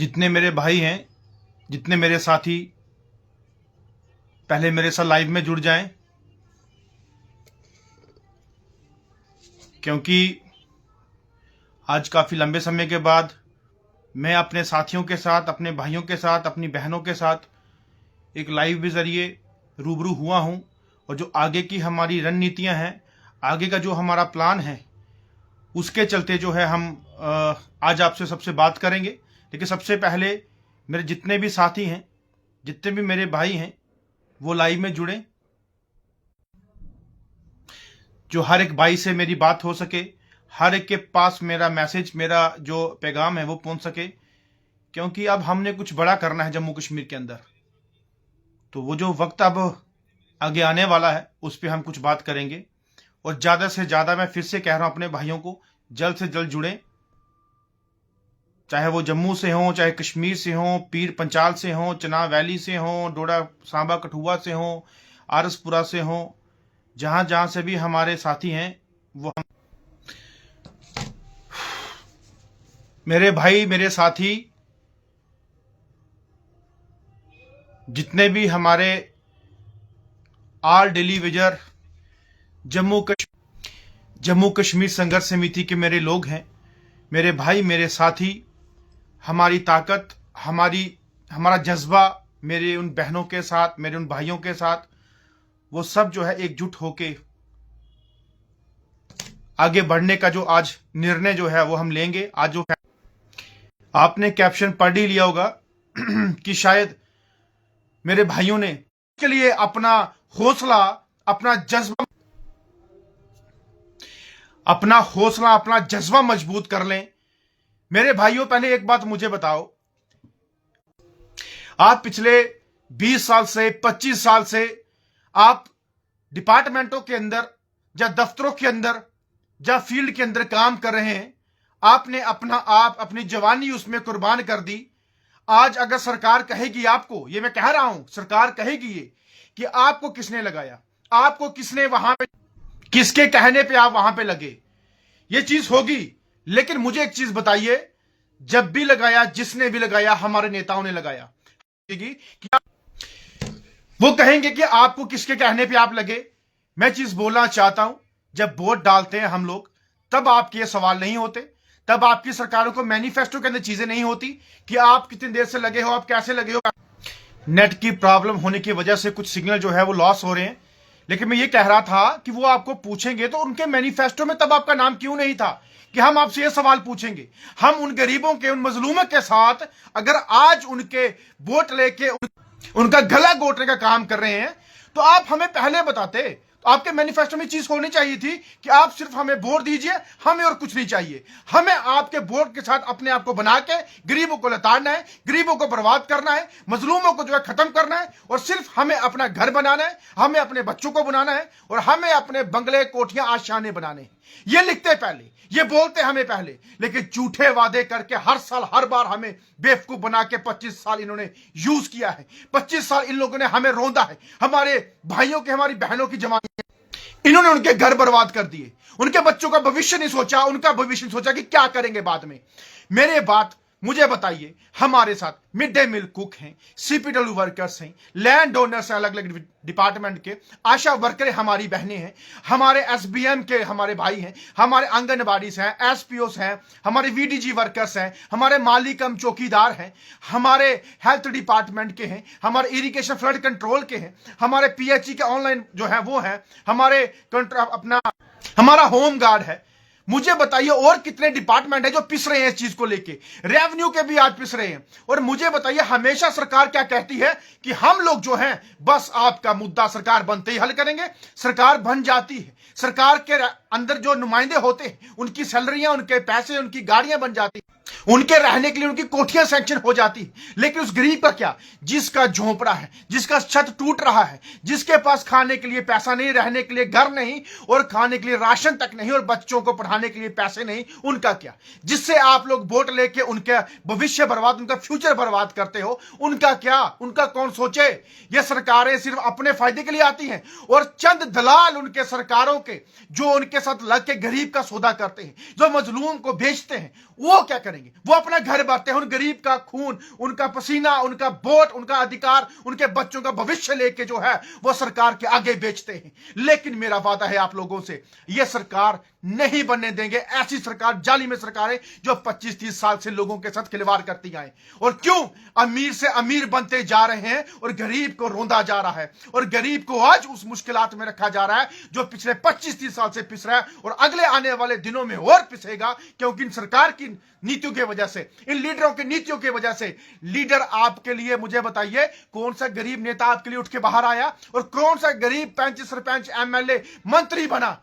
जितने मेरे भाई हैं, जितने मेरे साथी पहले मेरे साथ लाइव में जुड़ जाएं, क्योंकि आज काफ़ी लंबे समय के बाद मैं अपने साथियों के साथ, अपने भाइयों के साथ, अपनी बहनों के साथ एक लाइव के ज़रिए रूबरू हुआ हूं। और जो आगे की हमारी रणनीतियां हैं, आगे का जो हमारा प्लान है, उसके चलते जो है हम आज आपसे सबसे बात करेंगे। लेकिन सबसे पहले मेरे जितने भी साथी हैं, जितने भी मेरे भाई हैं, वो लाइव में जुड़ें, जो हर एक भाई से मेरी बात हो सके, हर एक के पास मेरा मैसेज, मेरा जो पैगाम है वो पहुंच सके। क्योंकि अब हमने कुछ बड़ा करना है जम्मू कश्मीर के अंदर, तो वो जो वक्त अब आगे आने वाला है उस पर हम कुछ बात करेंगे। और ज़्यादा से ज़्यादा मैं फिर से कह रहा हूं अपने भाइयों को, जल्द से जल्द जुड़ें, चाहे वो जम्मू से हों, चाहे कश्मीर से हों, पीर पंचाल से हों, चनाब वैली से हों, डोडा सांबा कठुआ से हों, आरसपुरा से हों, जहां जहां से भी हमारे साथी हैं वो हम मेरे भाई, मेरे साथी, जितने भी हमारे all daily Vaser Jammu Kashmir संघर्ष समिति के मेरे लोग हैं, मेरे भाई, मेरे साथी, हमारी ताकत, हमारा जज्बा मेरे उन बहनों के साथ, मेरे उन भाइयों के साथ, वो सब जो है एकजुट होके आगे बढ़ने का जो आज निर्णय जो है वो हम लेंगे। आज जो आपने कैप्शन पढ़ ही लिया होगा कि शायद मेरे भाइयों ने के लिए अपना हौसला, अपना जज्बा मजबूत कर लें। मेरे भाइयों, पहले एक बात मुझे बताओ, आप पिछले 20 साल से 25 साल से आप डिपार्टमेंटों के अंदर या दफ्तरों के अंदर या फील्ड के अंदर काम कर रहे हैं, आपने अपनी जवानी उसमें कुर्बान कर दी। आज अगर सरकार कहेगी आपको, ये मैं कह रहा हूं, सरकार कहेगी ये कि आपको किसने लगाया, आपको किसने वहां पे, किसके कहने पे आप वहां पे लगे, ये चीज होगी। लेकिन मुझे एक चीज बताइए, जब भी लगाया, जिसने भी लगाया, हमारे नेताओं ने लगाया, कि वो कहेंगे कि आपको किसके कहने पे आप लगे। मैं चीज बोलना चाहता हूं, जब वोट डालते हैं हम लोग, तब आपके ये सवाल नहीं होते, तब आपकी सरकारों को मैनिफेस्टो के अंदर चीजें नहीं होती कि आप कितनी देर से लगे हो, आप कैसे लगे हो। नेट की प्रॉब्लम होने की वजह से कुछ सिग्नल जो है वो लॉस हो रहे हैं। लेकिन मैं ये कह रहा था कि वो आपको पूछेंगे तो उनके मैनिफेस्टो में तब आपका नाम क्यों नहीं था कि हम आपसे ये सवाल पूछेंगे। हम उन गरीबों के, उन मजलूमों के साथ अगर आज उनके वोट लेके उनका गला घोटने का काम कर रहे हैं, तो आप हमें पहले बताते। तो आपके मैनिफेस्टो में चीज होनी चाहिए थी कि आप सिर्फ हमें वोट दीजिए, हमें और कुछ नहीं चाहिए। हमें आपके वोट के साथ अपने आप को बना के गरीबों को लताड़ना है, गरीबों को बर्बाद करना है, मजलूमों को जो है खत्म करना है, और सिर्फ हमें अपना घर बनाना है, हमें अपने बच्चों को बनाना है, और हमें अपने बंगले, कोठियां, आशियाने बनाने हैं। ये लिखते पहले, ये बोलते हमें पहले, लेकिन झूठे वादे करके हर साल, हर बार हमें बेवकूफ बना के 25 साल इन्होंने यूज किया है। 25 साल इन लोगों ने हमें रोंदा है, हमारे भाइयों के, हमारी बहनों की जवानी, इन्होंने उनके घर बर्बाद कर दिए, उनके बच्चों का भविष्य नहीं सोचा, उनका भविष्य नहीं सोचा कि क्या करेंगे बाद में। मेरे बात मुझे बताइए, हमारे साथ मिड डे मील कुक हैं, सीपीडब्ल्यू वर्कर्स हैं, लैंड ओनर्स हैं, अलग अलग डिपार्टमेंट के, आशा वर्कर हमारी बहनें हैं, हमारे एसबीएम के हमारे भाई हैं, हमारे आंगनबाड़ी हैं, एसपीओस हैं, हमारे वीडीजी वर्कर्स हैं, हमारे माली कम चौकीदार हैं, हमारे हेल्थ डिपार्टमेंट के हैं, हमारे इरिगेशन फ्लड कंट्रोल के हैं, हमारे पीएचई के ऑनलाइन जो है वो है, हमारा होम गार्ड है। मुझे बताइए और कितने डिपार्टमेंट है जो पिस रहे हैं इस चीज को लेके। रेवेन्यू के भी आज पिस रहे हैं। और मुझे बताइए, हमेशा सरकार क्या कहती है कि हम लोग जो हैं बस आपका मुद्दा सरकार बनते ही हल करेंगे। सरकार बन जाती है, सरकार के अंदर जो नुमाइंदे होते हैं उनकी सैलरियां, उनके पैसे, उनकी गाड़ियां बन जाती, उनके रहने के लिए उनकी कोठियां सैंक्शन हो जाती। लेकिन उस गरीब का क्या, जिसका झोंपड़ा है, जिसका छत टूट रहा है, जिसके पास खाने के लिए पैसा नहीं, रहने के लिए घर नहीं, और खाने के लिए राशन तक नहीं, और बच्चों को पढ़ाने के लिए पैसे नहीं, उनका क्या। जिससे आप लोग वोट लेके उनका भविष्य बर्बाद, उनका फ्यूचर बर्बाद करते हो, उनका क्या, उनका कौन सोचे। ये सरकारें सिर्फ अपने फायदे के लिए आती हैं, और चंद दलाल उनके सरकारों के, जो उनके के साथ लग के गरीब का सौदा करते हैं, जो मजलूम को बेचते हैं, वो क्या करेंगे? वो अपना घर भरते हैं, उन गरीब का खून, उनका पसीना, उनका वोट, उनका अधिकार, उनके बच्चों का भविष्य लेके जो है वो सरकार के आगे बेचते हैं। लेकिन मेरा वादा है आप लोगों से, यह सरकार नहीं बनने देंगे। ऐसी सरकार, जालिम सरकार है जो 25-30 साल से लोगों के साथ खिलवाड़ करती आए। और क्यों अमीर से अमीर बनते जा रहे हैं और गरीब को रोंदा जा रहा है, और गरीब को आज उस मुश्किलात में रखा जा रहा है जो पिछले 25-30 साल से पिस रहा है और अगले आने वाले दिनों में और पिसेगा। क्योंकि इन सरकार की नीतियों की वजह से, इन लीडरों की नीतियों की वजह से, लीडर आपके लिए, मुझे बताइए कौन सा गरीब नेता आपके लिए उठ के बाहर आया और कौन सा गरीब पंच, सरपंच, एमएलए, मंत्री बना?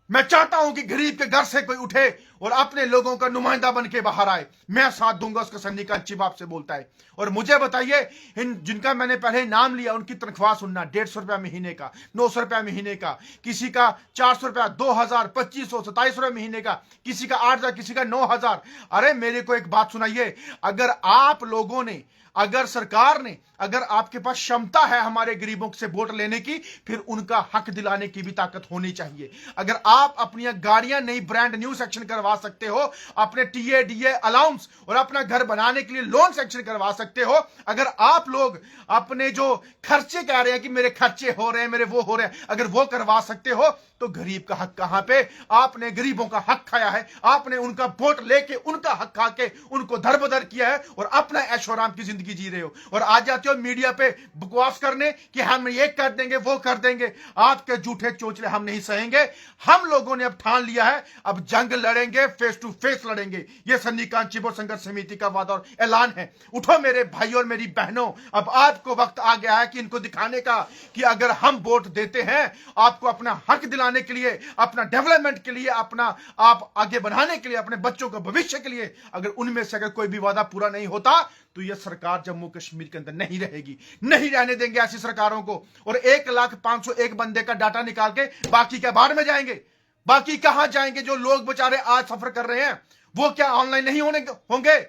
मैं चाहता हूं कि गरीब के घर से कोई उठे और अपने लोगों का नुमाइंदा बन के बाहर आए। मैं साथ दूंगा उसका। सन्निकांत चिब आपसे बोलता है। और मुझे बताइए, इन जिनका मैंने पहले नाम लिया, उनकी तनख्वाह सुनना, 150 रुपया महीने का, 900 रुपया महीने का, किसी का 400 रुपया, 2000, 2500, 27 रुपया महीने का, किसी का 8000, किसी का 9000। अरे मेरे को एक बात सुनाइए, अगर आप लोगों ने, अगर सरकार ने, अगर आपके पास क्षमता है हमारे गरीबों से वोट लेने की, फिर उनका हक दिलाने की भी ताकत होनी चाहिए। अगर आप अपनी गाड़ियां नई ब्रांड न्यू सेक्शन करवा सकते हो, अपने टीए डीए अलाउंस और अपना घर बनाने के लिए लोन सेक्शन करवा सकते हो, अगर आप लोग अपने जो खर्चे कह रहे हैं कि मेरे खर्चे हो रहे हैं, मेरे वो हो रहे हैं, अगर वो करवा सकते हो, तो गरीब का हक कहां पे? आपने गरीबों का हक खाया है, आपने उनका वोट लेके उनका हक खा के उनको दरबदर किया है और अपना ऐशोआराम की जिंदगी जी रहे हो। और आज जाते हो मीडिया पे बकवास करने कि हम ये कर देंगे, वो कर देंगे। आपके झूठे चोचले हम नहीं सहेंगे। हम लोगों ने अब ठान लिया है, अब जंग लड़ेंगे, फेस टू फेस लड़ेंगे। यह सन्निकांत चिब संघर्ष समिति का वादा और ऐलान है। उठो मेरे भाइयों और मेरी बहनों, अब आपको वक्त आ गया है कि इनको दिखाने का कि अगर हम वोट देते हैं आपको अपना हक दिलाने के लिए, अपना डेवलपमेंट के लिए, अपना आप आगे बढ़ाने के लिए, अपने बच्चों के भविष्य के लिए, अगर उनमें से अगर कोई भी वादा पूरा नहीं होता तो यह सरकार जम्मू कश्मीर के अंदर नहीं रहेगी। नहीं रहने देंगे ऐसी सरकारों को। और 1,501 बंदे का डाटा निकाल के बाकी क्या बाहर में जाएंगे? बाकी कहां जाएंगे? जो लोग बेचारे आज सफर कर रहे हैं वो क्या ऑनलाइन नहीं होंगे?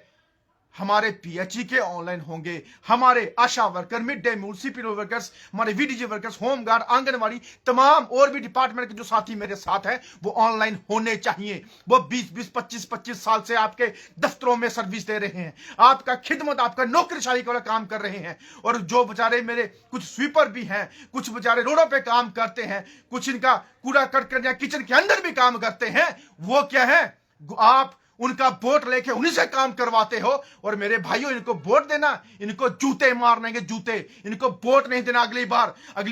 हमारे पीएचई के ऑनलाइन होंगे, हमारे ASHA worker, mid day meal, CPO workers, हमारे वीडीजी वर्कर्स, होमगार्ड, आंगनवाड़ी, तमाम और भी डिपार्टमेंट के जो साथी मेरे साथ हैं वो ऑनलाइन होने चाहिए। वो 20-20, 25-25 साल से आपके दफ्तरों में सर्विस दे रहे हैं, आपका खिदमत, आपका नौकरशाही वाला काम कर रहे हैं। और जो बेचारे मेरे कुछ स्वीपर भी हैं, कुछ बेचारे रोडों पे काम करते हैं, कुछ इनका कूड़ा कट कर या किचन के अंदर भी काम करते हैं, वो क्या है? आप उनका वोट लेके उन्हीं से काम करवाते हो। और मेरे भाइयों, इनको वोट देना, इनको जूते मारने के जूते, इनको वोट नहीं देना। अगली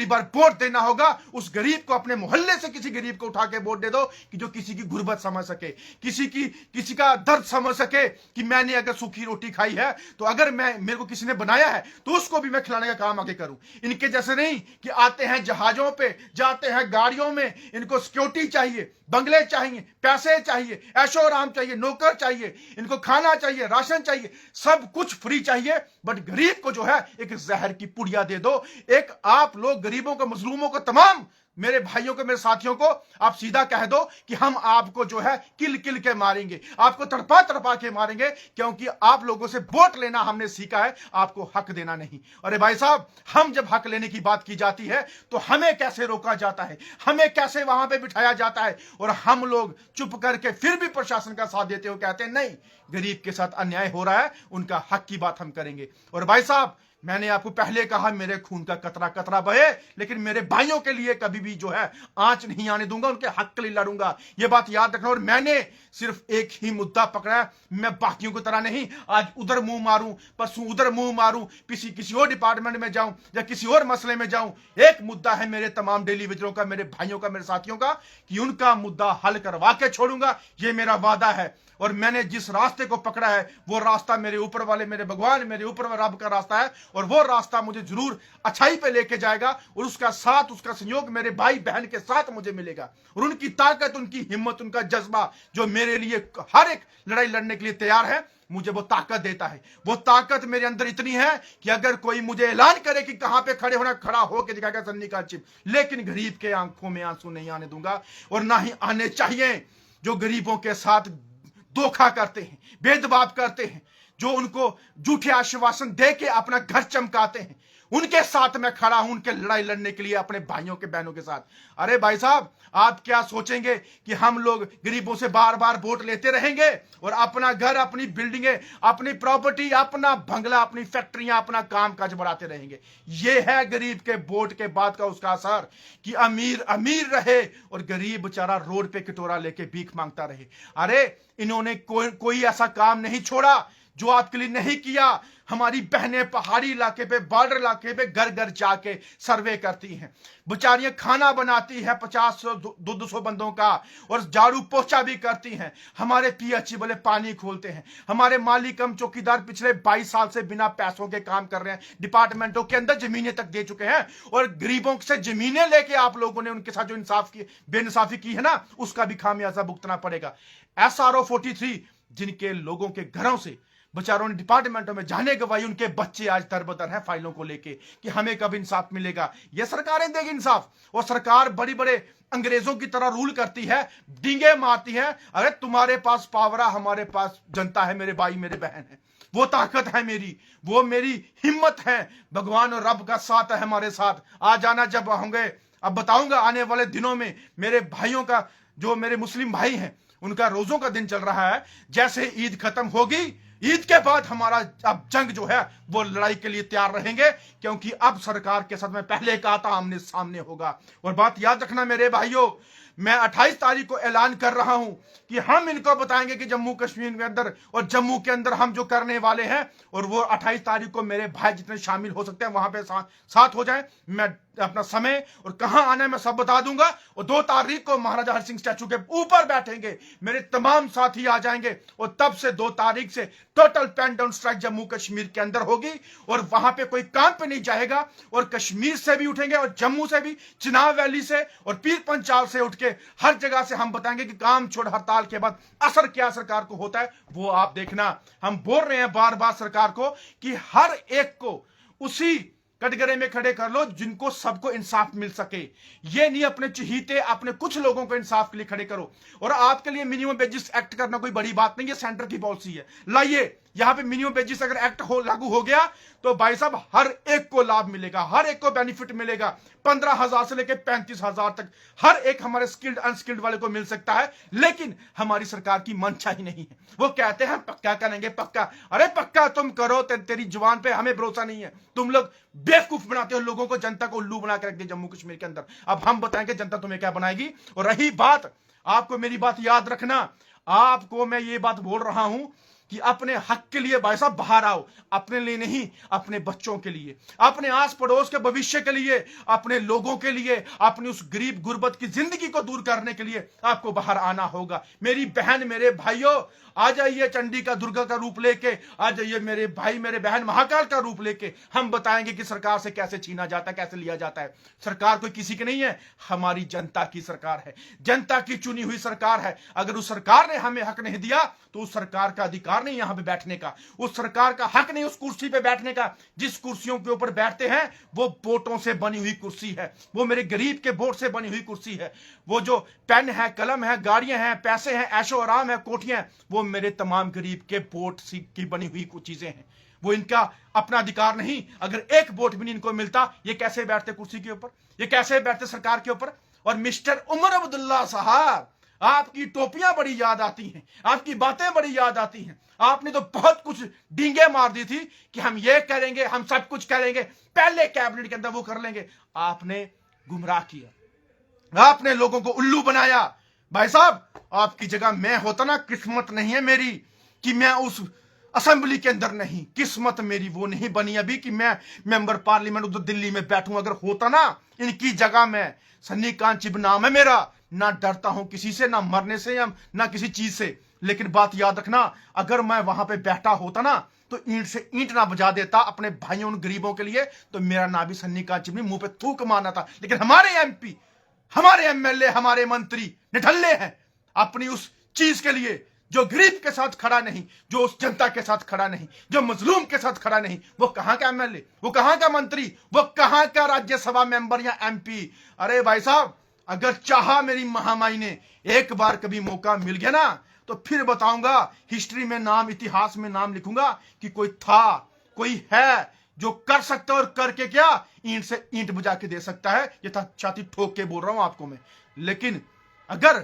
बार वोट देना होगा उस गरीब को, अपने मोहल्ले से किसी गरीब को उठा के वोट दे दो कि जो किसी की गुर्बत समझ सके, किसी का दर्द समझ सके कि मैंने अगर सूखी रोटी खाई है तो अगर मेरे को किसी ने बनाया है तो उसको भी मैं खिलाने का काम आगे करूं। इनके जैसे नहीं कि आते हैं जहाजों पे, जाते हैं गाड़ियों में, इनको सिक्योरिटी चाहिए, बंगले चाहिए, पैसे चाहिए, ऐशो आराम चाहिए, नौकर चाहिए, इनको खाना चाहिए, राशन चाहिए, सब कुछ फ्री चाहिए। बट गरीब को जो है एक जहर की पुड़िया दे दो। एक आप लोग गरीबों को, मजलूमों को, तमाम मेरे भाइयों को, मेरे साथियों को आप सीधा कह दो कि हम आपको जो है किल किल के मारेंगे, आपको तड़पा तड़पा के मारेंगे, क्योंकि आप लोगों से वोट लेना हमने सीखा है, आपको हक देना नहीं। अरे भाई साहब, हम जब हक लेने की बात की जाती है तो हमें कैसे रोका जाता है, हमें कैसे वहां पे बिठाया जाता है, और हम लोग चुप करके फिर भी प्रशासन का साथ देते हो, कहते हैं नहीं, गरीब के साथ अन्याय हो रहा है, उनका हक की बात हम करेंगे। और भाई साहब, मैंने आपको पहले कहा मेरे खून का कतरा कतरा बहे, लेकिन मेरे भाइयों के लिए कभी भी जो है आंच नहीं आने दूंगा, उनके हक के लिए लड़ूंगा, ये बात याद रखना। और मैंने सिर्फ एक ही मुद्दा पकड़ा है, मैं बाकियों की तरह नहीं आज उधर मुंह मारूं, परसों उधर मुंह मारूं, किसी और डिपार्टमेंट में जाऊं या किसी और मसले में जाऊं। एक मुद्दा है मेरे तमाम डेली विजरों का, मेरे भाइयों का, मेरे साथियों का, कि उनका मुद्दा हल करवा के छोड़ूंगा, ये मेरा वादा है। और मैंने जिस रास्ते को पकड़ा है वो रास्ता मेरे ऊपर वाले, मेरे भगवान, मेरे ऊपर वाले रब का रास्ता है, और वो रास्ता मुझे जरूर अच्छाई पे लेके जाएगा। और उसका साथ, उसका सहयोग मेरे भाई बहन के साथ मुझे मिलेगा। और उनकी ताकत, उनकी हिम्मत, उनका जज्बा जो मेरे लिए हर एक लड़ाई लड़ने के लिए तैयार है, मुझे वो ताकत देता है। वो ताकत मेरे अंदर इतनी है कि अगर कोई मुझे ऐलान करे कि कहां पे खड़े होना, खड़ा होकर दिखाएगा सन्निकांत चिब, लेकिन गरीब के आंखों में आंसू नहीं आने दूंगा, और ना ही आने चाहिए। जो गरीबों के साथ धोखा करते हैं, भेदभाव करते हैं, जो उनको झूठे आश्वासन दे के अपना घर चमकाते हैं, उनके साथ मैं खड़ा हूं, उनके लड़ाई लड़ने के लिए, अपने भाइयों के बहनों के साथ। अरे भाई साहब, आप क्या सोचेंगे कि हम लोग गरीबों से बार बार वोट लेते रहेंगे और अपना घर, अपनी बिल्डिंगें, अपनी प्रॉपर्टी, अपना बंगला, अपनी फैक्ट्रियां, अपना कामकाज बढ़ाते रहेंगे? यह है गरीब के वोट के बाद का उसका असर, कि अमीर अमीर रहे और गरीब बेचारा रोड पे कटोरा लेके भीख मांगता रहे। अरे इन्होंने कोई ऐसा काम नहीं छोड़ा जो आपके लिए नहीं किया। हमारी बहनें पहाड़ी इलाके पे, बॉर्डर इलाके पे घर घर जाके सर्वे करती हैं, बेचारियां खाना बनाती है 50-200 बंदों का, और झाड़ू पोछा भी करती हैं। हमारे पीएचई वाले पानी खोलते हैं। हमारे माली कम चौकीदार पिछले 22 साल से बिना पैसों के काम कर रहे हैं, डिपार्टमेंटों के अंदर जमीनें तक दे चुके हैं, और गरीबों से जमीनें लेके आप लोगों ने उनके साथ जो इंसाफ की, बेइंसाफी की है ना, उसका भी खामियाजा भुगतना पड़ेगा। SRO 43 जिनके लोगों के घरों से बेचारों ने डिपार्टमेंटों में जाने गवाई, उनके बच्चे आज दरबदर हैं फाइलों को लेके कि हमें कब इंसाफ मिलेगा। ये सरकारें देगी इंसाफ? और सरकार बड़ी बड़े अंग्रेजों की तरह रूल करती है, डींगे मारती है। अरे तुम्हारे पास पावर है, हमारे पास जनता है, मेरे भाई मेरे बहन है, वो ताकत है मेरी, वो मेरी हिम्मत है। भगवान और रब का साथ है हमारे साथ। आ जाना जब होंगे, अब बताऊंगा आने वाले दिनों में मेरे भाइयों का, जो मेरे मुस्लिम भाई हैं, उनका रोजों का दिन चल रहा है। जैसे ईद खत्म होगी, ईद के बाद हमारा अब जंग जो है वो लड़ाई के लिए तैयार रहेंगे, क्योंकि अब सरकार के साथ मैं पहले कहा था आमने सामने होगा। और बात याद रखना मेरे भाइयों, मैं 28 तारीख को ऐलान कर रहा हूं कि हम इनको बताएंगे कि जम्मू कश्मीर के अंदर और जम्मू के अंदर हम जो करने वाले हैं, और वो 28 तारीख को मेरे भाई जितने शामिल हो सकते हैं वहां पे साथ हो जाएं। मैं अपना समय और कहां आना है मैं सब बता दूंगा। और 2 तारीख को महाराजा हरि सिंह स्टैचू के ऊपर बैठेंगे, मेरे तमाम साथी आ जाएंगे, और तब से 2 तारीख से total pen down strike Jammu Kashmir के अंदर होगी, और वहां पे कोई काम पे नहीं जाएगा। और कश्मीर से भी उठेंगे, और जम्मू से भी, चिनाब वैली से और पीर पंचाल से उठ के हर जगह से हम बताएंगे कि काम छोड़ हड़ताल के बाद असर क्या सरकार को होता है, वो आप देखना। हम बोल रहे हैं बार बार सरकार को कि हर एक को उसी कटघरे में खड़े कर लो जिनको सबको इंसाफ मिल सके। ये नहीं अपने चहीते अपने कुछ लोगों को इंसाफ के लिए खड़े करो। और आपके लिए मिनिमम वेजेस एक्ट करना कोई बड़ी बात नहीं है, सेंटर की पॉलिसी है। लाइए यहां पे मिनिमम वेजेस अगर एक्ट लागू हो गया तो भाई साहब हर एक को लाभ मिलेगा, हर एक को बेनिफिट मिलेगा। 15,000 से लेकर 35,000 तक हर एक हमारे स्किल्ड अनस्किल्ड वाले को मिल सकता है। लेकिन हमारी सरकार की मंशा ही नहीं है। वो कहते हैं पक्का करेंगे, पक्का। अरे पक्का तुम करो, तेरी जुबान पे हमें भरोसा नहीं है। तुम लोग बेवकूफ बनाते हो लोगों को, जनता को उल्लू बना के रख दिया जम्मू कश्मीर के अंदर। अब हम बताएंगे जनता तुम्हें क्या बनाएगी। और रही बात, आपको मेरी बात याद रखना, आपको मैं ये बात बोल रहा हूं कि अपने हक के लिए भाई साहब बाहर आओ। अपने लिए नहीं, अपने बच्चों के लिए, अपने आस पड़ोस के भविष्य के लिए, अपने लोगों के लिए, अपनी उस गरीब गुर्बत की जिंदगी को दूर करने के लिए आपको बाहर आना होगा। मेरी बहन मेरे भाइयों, आ जाइए चंडी का दुर्गा का रूप लेके, आ जाइए मेरे भाई मेरे बहन महाकाल का रूप लेके। हम बताएंगे कि सरकार से कैसे छीना जाता है, कैसे लिया जाता है। सरकार कोई किसी की नहीं है, हमारी जनता की सरकार है, जनता की चुनी हुई सरकार है। अगर उस सरकार ने हमें हक नहीं दिया तो उस सरकार का अधिकार नहीं यहां पे बैठने का, उस सरकार का हक नहीं उस कुर्सी पे बैठने का। जिस कुर्सियों के ऊपर बैठते हैं वो वोटों से बनी हुई कुर्सी है, वो मेरे गरीब के वोट से बनी हुई कुर्सी है। वो जो पेन है, कलम है, गाड़ियां हैं, पैसे हैं, ऐशो आराम है, कोठियां हैं, वो मेरे तमाम गरीब के वोट की बनी हुई कुछ चीजें हैं। वो इनका अपना अधिकार नहीं। अगर एक वोट भी नहीं इनको मिलता, ये कैसे बैठते कुर्सी के ऊपर, ये कैसे बैठते सरकार के ऊपर। और मिस्टर उमर अब्दुल्ला साहब, आपकी टोपियां बड़ी याद आती हैं, आपकी बातें बड़ी याद आती हैं। आपने तो बहुत कुछ डींगे मार दी थी कि हम ये करेंगे, हम सब कुछ करेंगे, पहले कैबिनेट के अंदर वो कर लेंगे। आपने गुमराह किया, आपने लोगों को उल्लू बनाया। भाई साहब आपकी जगह मैं होता ना, किस्मत नहीं है मेरी कि मैं उस असेंबली के अंदर नहीं, किस्मत मेरी वो नहीं बनी अभी कि मैं मेंबर पार्लियामेंट उधर दिल्ली में बैठूं। अगर होता ना इनकी जगह में, सन्नी कांचिब नाम है मेरा, ना डरता हूं किसी से, ना मरने से या ना किसी चीज से। लेकिन बात याद रखना, अगर मैं वहां पे बैठा होता ना तो ईंट से ईंट ना बजा देता अपने भाइयों उन गरीबों के लिए, तो मेरा नाम भी सन्नी कांचिब नहीं, मुंह पे थूक मारना था। लेकिन हमारे एमपी, हमारे एमएलए, हमारे मंत्री निठल्ले हैं अपनी उस चीज के लिए जो गरीब के साथ खड़ा नहीं, जो उस जनता के साथ खड़ा नहीं, जो मजलूम के साथ खड़ा नहीं। वो कहां का एमएलए, वो कहां का मंत्री, वो कहां का राज्यसभा मेंबर या एमपी। अरे भाई साहब अगर चाहा मेरी महामाई ने, एक बार कभी मौका मिल गया ना तो फिर बताऊंगा, हिस्ट्री में नाम, इतिहास में नाम लिखूंगा कि कोई था, कोई है, जो कर सकता है और करके क्या ईंट से ईंट बुझा के दे सकता है, ये था छाती ठोक के बोल रहा हूं आपको मैं। लेकिन अगर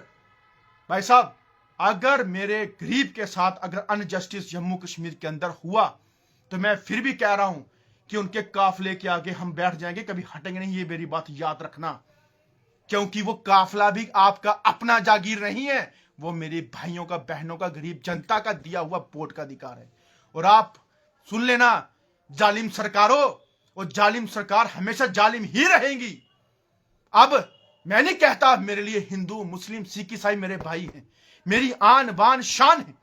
भाई साहब, अगर मेरे गरीब के साथ अगर अनजस्टिस जम्मू कश्मीर के अंदर हुआ तो मैं फिर भी कह रहा हूं कि उनके काफले के आगे हम बैठ जाएंगे, कभी हटेंगे नहीं, ये मेरी बात याद रखना। क्योंकि वो काफला भी आपका अपना जागीर नहीं है, वो मेरे भाइयों का, बहनों का, गरीब जनता का दिया हुआ वोट का अधिकार है। और आप सुन लेना जालिम सरकारों, और जालिम सरकार हमेशा जालिम ही रहेंगी। अब मैं नहीं कहता मेरे लिए हिंदू, मुस्लिम, सिख, ईसाई मेरे भाई हैं, मेरी आन बान शान है।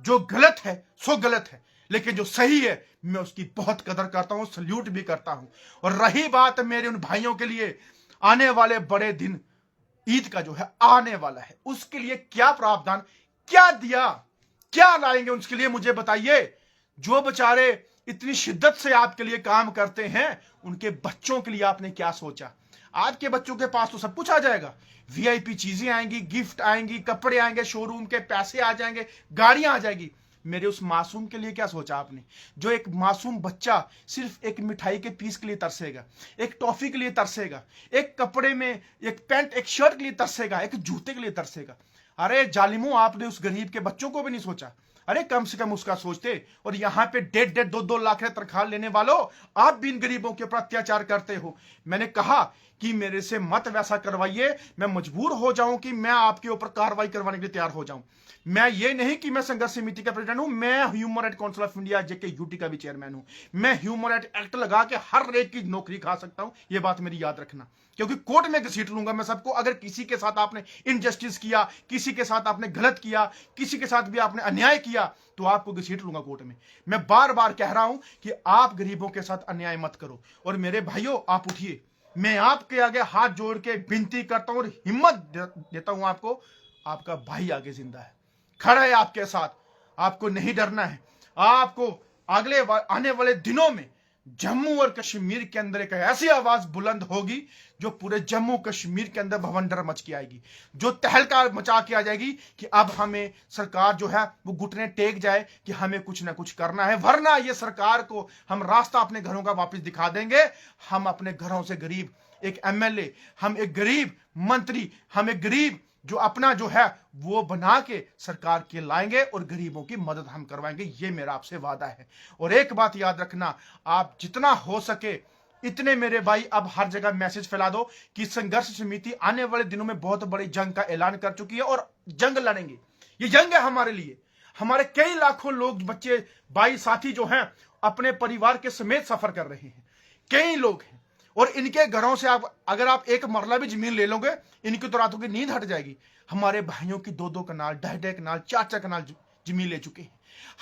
जो गलत है सो गलत है, लेकिन जो सही है मैं उसकी बहुत कदर करता हूं, सल्यूट भी करता हूं। और रही बात मेरे उन भाइयों के लिए आने वाले बड़े दिन, ईद का जो है आने वाला है, उसके लिए क्या प्रावधान, क्या दिया, क्या लाएंगे उसके लिए मुझे बताइए। जो बेचारे इतनी शिद्दत से आपके लिए काम करते हैं, उनके बच्चों के लिए आपने क्या सोचा? आपके बच्चों के पास तो सब कुछ आ जाएगा, वीआईपी चीजें आएंगी, गिफ्ट आएंगी, कपड़े आएंगे, शोरूम के पैसे आ जाएंगे, गाड़ियां आ जाएगी। मेरे उस मासूम के लिए क्या सोचा आपने? जो एक मासूम बच्चा सिर्फ एक मिठाई के पीस के लिए तरसेगा, एक टॉफी के लिए तरसेगा, एक कपड़े में एक पैंट एक शर्ट के लिए तरसेगा, एक जूते के लिए तरसेगा। अरे जालिमों, आपने उस गरीब के बच्चों को भी नहीं सोचा। अरे कम से कम उसका सोचते। और यहां पे 1.5 2 लाख तनख्वाह लेने वालों, आप भी इन गरीबों के ऊपर अत्याचार करते हो। मैंने कहा कि मेरे से मत वैसा करवाइए, मैं मजबूर हो जाऊं कि मैं आपके ऊपर कार्रवाई करवाने के लिए तैयार हो जाऊं। मैं ये नहीं कि मैं संघर्ष समिति का प्रेसिडेंट हूं, मैं human right council of India JKUT का भी चेयरमैन हूं। मैं ह्यूमन राइट एक्ट लगा के हर एक की नौकरी खा सकता हूं, ये बात मेरी याद रखना। क्योंकि कोर्ट में घसीट लूंगा मैं सबको। अगर किसी के साथ आपने इनजस्टिस किया, किसी के साथ आपने गलत किया, किसी के साथ भी आपने अन्याय किया, तो आपको घसीट लूंगा कोर्ट में। मैं बार बार कह रहा हूं कि आप गरीबों के साथ अन्याय मत करो। और मेरे भाइयों, आप उठिए, मैं आपके आगे हाथ जोड़ के विनती करता हूं और हिम्मत देता हूं आपको। आपका भाई आगे जिंदा है, खड़ा है आपके साथ, आपको नहीं डरना है। आपको अगले आने वाले दिनों में जम्मू और कश्मीर के अंदर एक ऐसी आवाज बुलंद होगी जो पूरे जम्मू कश्मीर के अंदर भवंडर मच के आएगी, जो तहलका मचा के आ जाएगी कि अब हमें सरकार जो है वो घुटने टेक जाए कि हमें कुछ ना कुछ करना है, वरना ये सरकार को हम रास्ता अपने घरों का वापस दिखा देंगे। हम अपने घरों से गरीब एक MLA, हम एक गरीब मंत्री, हम एक गरीब जो अपना जो है वो बना के सरकार के लाएंगे और गरीबों की मदद हम करवाएंगे। ये मेरा आपसे वादा है। और एक बात याद रखना, आप जितना हो सके इतने मेरे भाई अब हर जगह मैसेज फैला दो कि संघर्ष समिति आने वाले दिनों में बहुत बड़ी जंग का ऐलान कर चुकी है और जंग लड़ेंगे। ये जंग है हमारे लिए। हमारे कई लाखों लोग, बच्चे, भाई, साथी जो हैं अपने परिवार के समेत सफर कर रहे हैं, कई लोग हैं। और इनके घरों से आप अगर आप एक मरला भी जमीन ले लोगे, इनकी तो रातों की नींद हट जाएगी। हमारे भाइयों की 2 कनाल, 2.5 कनाल, 4 कनाल जमीन ले चुके हैं।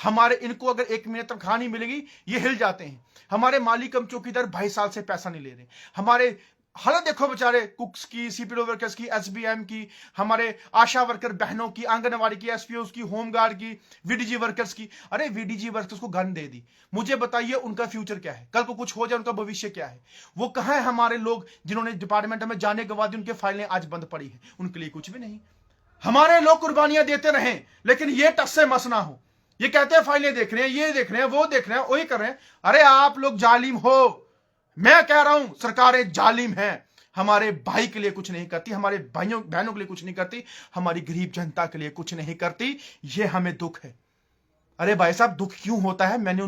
हमारे इनको अगर 1 महीने तनख्वाह नहीं मिलेगी, ये हिल जाते हैं। हमारे माली कम चौकीदार 22 साल से पैसा नहीं ले रहे। हमारे हालत देखो बेचारे, कुक्स की, CPO वर्कर्स की, SBM की, हमारे आशा वर्कर बहनों की, आंगनवाड़ी की, SPOs की, होमगार्ड की, VDG वर्कर्स की। अरे VDG वर्कर्स को गन दे दी, मुझे बताइए उनका फ्यूचर क्या है? कल को कुछ हो जाए उनका भविष्य क्या है? वो कहां है हमारे लोग जिन्होंने डिपार्टमेंट में जाने के बाद उनके फाइलें आज बंद पड़ी है? उनके लिए कुछ भी नहीं। हमारे लोग कुर्बानियां देते रहे, लेकिन ये टस से मस ना हो। ये कहते हैं फाइलें देख रहे हैं, ये देख रहे हैं, वो देख रहे हैं, वही कर रहे हैं। अरे आप लोग जालिम हो। मैं कह रहा हूं सरकारें जालिम हैं, हमारे भाई के लिए कुछ नहीं करती, हमारे भाइयों बहनों के लिए कुछ नहीं करती, हमारी गरीब जनता के लिए कुछ नहीं करती। ये हमें दुख है। अरे भाई साहब, दुख क्यों होता है? मैंने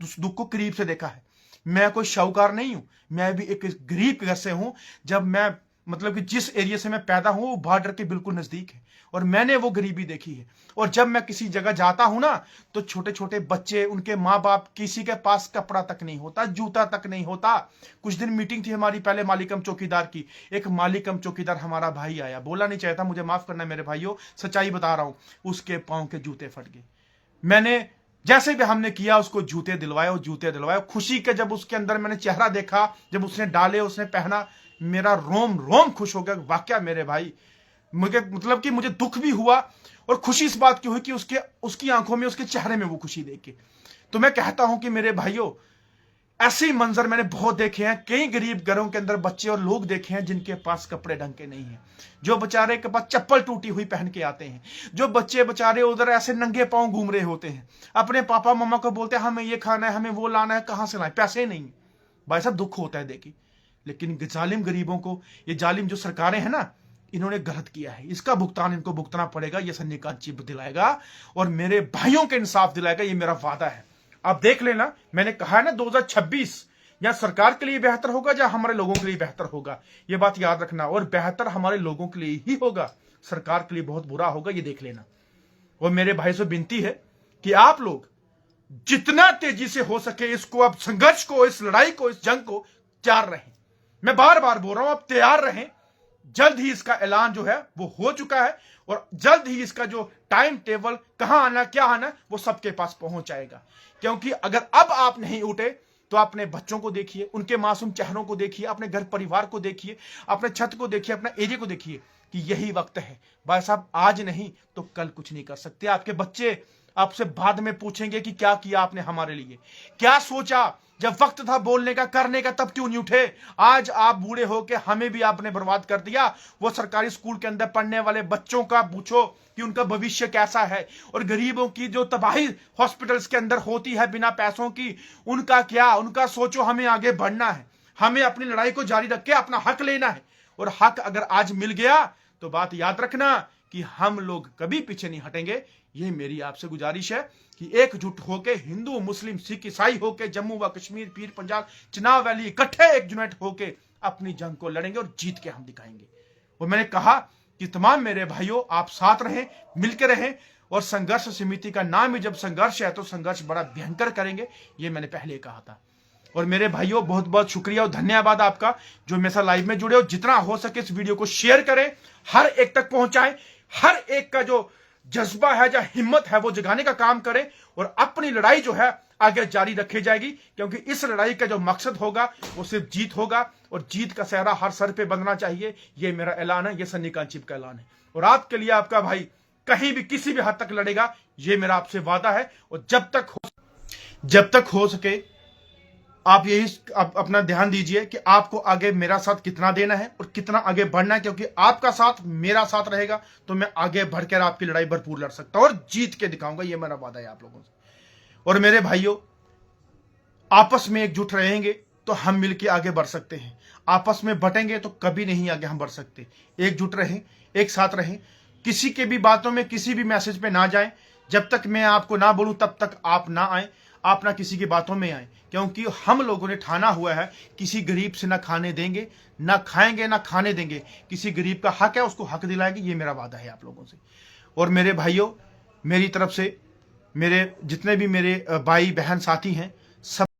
उस दुख को करीब से देखा है। मैं कोई शाहूकार नहीं हूं, मैं भी एक गरीब घर से हूं। जब मैं मतलब कि जिस एरिया से मैं पैदा हूं वो बॉर्डर के बिल्कुल नजदीक है और मैंने वो गरीबी देखी है। और जब मैं किसी जगह जाता हूं ना, तो छोटे छोटे बच्चे, उनके माँ बाप, किसी के पास कपड़ा तक नहीं होता, जूता तक नहीं होता। कुछ दिन मीटिंग थी हमारी पहले मालिकम चौकीदार की। एक मालिकम चौकीदार हमारा भाई आया, बोला नहीं चाहता, मुझे माफ करना मेरे भाइयों, सच्चाई बता रहा हूं। उसके पांव के जूते फट गए। मैंने जैसे भी हमने किया उसको जूते दिलवाए और जूते दिलवाए। खुशी के जब उसके अंदर मैंने चेहरा देखा, जब उसने डाले, उसने पहना, मेरा रोम रोम खुश हो गया। वाकया मेरे भाई, मुझे मतलब कि मुझे दुख भी हुआ और खुशी इस बात की हुई कि उसकी आंखों में, उसके चेहरे में वो खुशी देख के। तो मैं कहता हूं कि मेरे भाइयों, ऐसे ही मंजर मैंने बहुत देखे हैं। कई गरीब घरों के अंदर बच्चे और लोग देखे हैं जिनके पास कपड़े ढंग के नहीं हैं, जो बेचारे के पास चप्पल टूटी हुई पहन के आते हैं, जो बच्चे बेचारे उधर ऐसे नंगे पांव घूम रहे होते हैं, अपने पापा मम्मा को बोलते हैं हमें ये खाना है, हमें वो लाना है, कहां से लाए, पैसे नहीं। भाई साहब दुख होता है देखिए, लेकिन जालिम गरीबों को, ये जालिम जो सरकारें हैं ना, इन्होंने गलत किया है, इसका भुगतान इनको भुगतना पड़ेगा। ये सन्नी का चिप दिलाएगा और मेरे भाइयों के इंसाफ दिलाएगा, ये मेरा वादा है। आप देख लेना, मैंने कहा है ना 2026 या सरकार के लिए बेहतर होगा या हमारे लोगों के लिए बेहतर होगा, ये बात याद रखना। और बेहतर हमारे लोगों के लिए ही होगा, सरकार के लिए बहुत बुरा होगा, ये देख लेना। और मेरे भाई से विनती है कि आप लोग जितना तेजी से हो सके इसको, अब संघर्ष को, इस लड़ाई को, इस जंग को तैयार रहें। मैं बार बार बोल रहा हूं, अब तैयार रहें। जल्द ही इसका ऐलान जो है वो हो चुका है और जल्द ही इसका जो टाइम टेबल, कहां आना क्या आना, वो सबके पास पहुंच जाएगा। क्योंकि अगर अब आप नहीं उठे तो अपने बच्चों को देखिए, उनके मासूम चेहरों को देखिए, अपने घर परिवार को देखिए, अपने छत को देखिए, अपना एरिया को देखिए कि यही वक्त है। भाई साहब आज नहीं तो कल कुछ नहीं कर सकते। आपके बच्चे आपसे बाद में पूछेंगे कि क्या किया आपने हमारे लिए, क्या सोचा जब वक्त था बोलने का, करने का, तब क्यों नहीं उठे। आज आप बूढ़े होके हमें भी आपने बर्बाद कर दिया। वो सरकारी स्कूल के अंदर पढ़ने वाले बच्चों का पूछो कि उनका भविष्य कैसा है, और गरीबों की जो तबाही हॉस्पिटल्स के अंदर होती है बिना पैसों की, उनका क्या, उनका सोचो। हमें आगे बढ़ना है, हमें अपनी लड़ाई को जारी रख के अपना हक लेना है। और हक अगर आज मिल गया तो बात याद रखना कि हम लोग कभी पीछे नहीं हटेंगे। ये मेरी आपसे गुजारिश है कि एकजुट होके, हिंदू मुस्लिम सिख ईसाई होके, जम्मू व कश्मीर, पीर पंजाब, चिनाब वैली इकट्ठे एकजुट होके अपनी जंग को लड़ेंगे और जीत के हम दिखाएंगे। और मैंने कहा कि तमाम मेरे भाइयों आप साथ रहें, मिलकर रहें, और संघर्ष समिति का नाम ही जब संघर्ष है तो संघर्ष बड़ा भयंकर करेंगे, ये मैंने पहले कहा था। और मेरे भाइयों बहुत बहुत शुक्रिया और धन्यवाद आपका जो मेरे साथ लाइव में जुड़े हो। जितना हो सके इस वीडियो को शेयर करें, हर एक तक पहुंचाएं, हर एक का जो जज्बा है या हिम्मत है वो जगाने का काम करें, और अपनी लड़ाई जो है आगे जारी रखी जाएगी। क्योंकि इस लड़ाई का जो मकसद होगा वो सिर्फ जीत होगा, और जीत का सेहरा हर सर पे बंधना चाहिए। ये मेरा ऐलान है, ये सन्नी कांत चिप का ऐलान है। और आपके लिए आपका भाई कहीं भी किसी भी हद तक लड़ेगा, ये मेरा आपसे वादा है। और जब तक हो सके आप यही अपना ध्यान दीजिए कि आपको आगे मेरा साथ कितना देना है और कितना आगे बढ़ना है। क्योंकि आपका साथ मेरा साथ रहेगा तो मैं आगे बढ़कर आपकी लड़ाई भरपूर लड़ सकता हूं और जीत के दिखाऊंगा, ये मेरा वादा है आप लोगों से। और मेरे भाइयों आपस में एकजुट रहेंगे तो हम मिलकर आगे बढ़ सकते हैं, आपस में बटेंगे तो कभी नहीं आगे हम बढ़ सकते। एकजुट रहें, एक साथ रहें, किसी के भी बातों में, किसी भी मैसेज पे ना जाएं। जब तक मैं आपको ना बोलूं तब तक आप ना आए, आप ना किसी की बातों में आए। क्योंकि हम लोगों ने ठाना हुआ है किसी गरीब से ना खाने देंगे, ना खाएंगे, ना खाने देंगे। किसी गरीब का हक है उसको हक दिलाएंगे, ये मेरा वादा है आप लोगों से। और मेरे भाइयों मेरी तरफ से मेरे जितने भी मेरे भाई बहन साथी हैं सब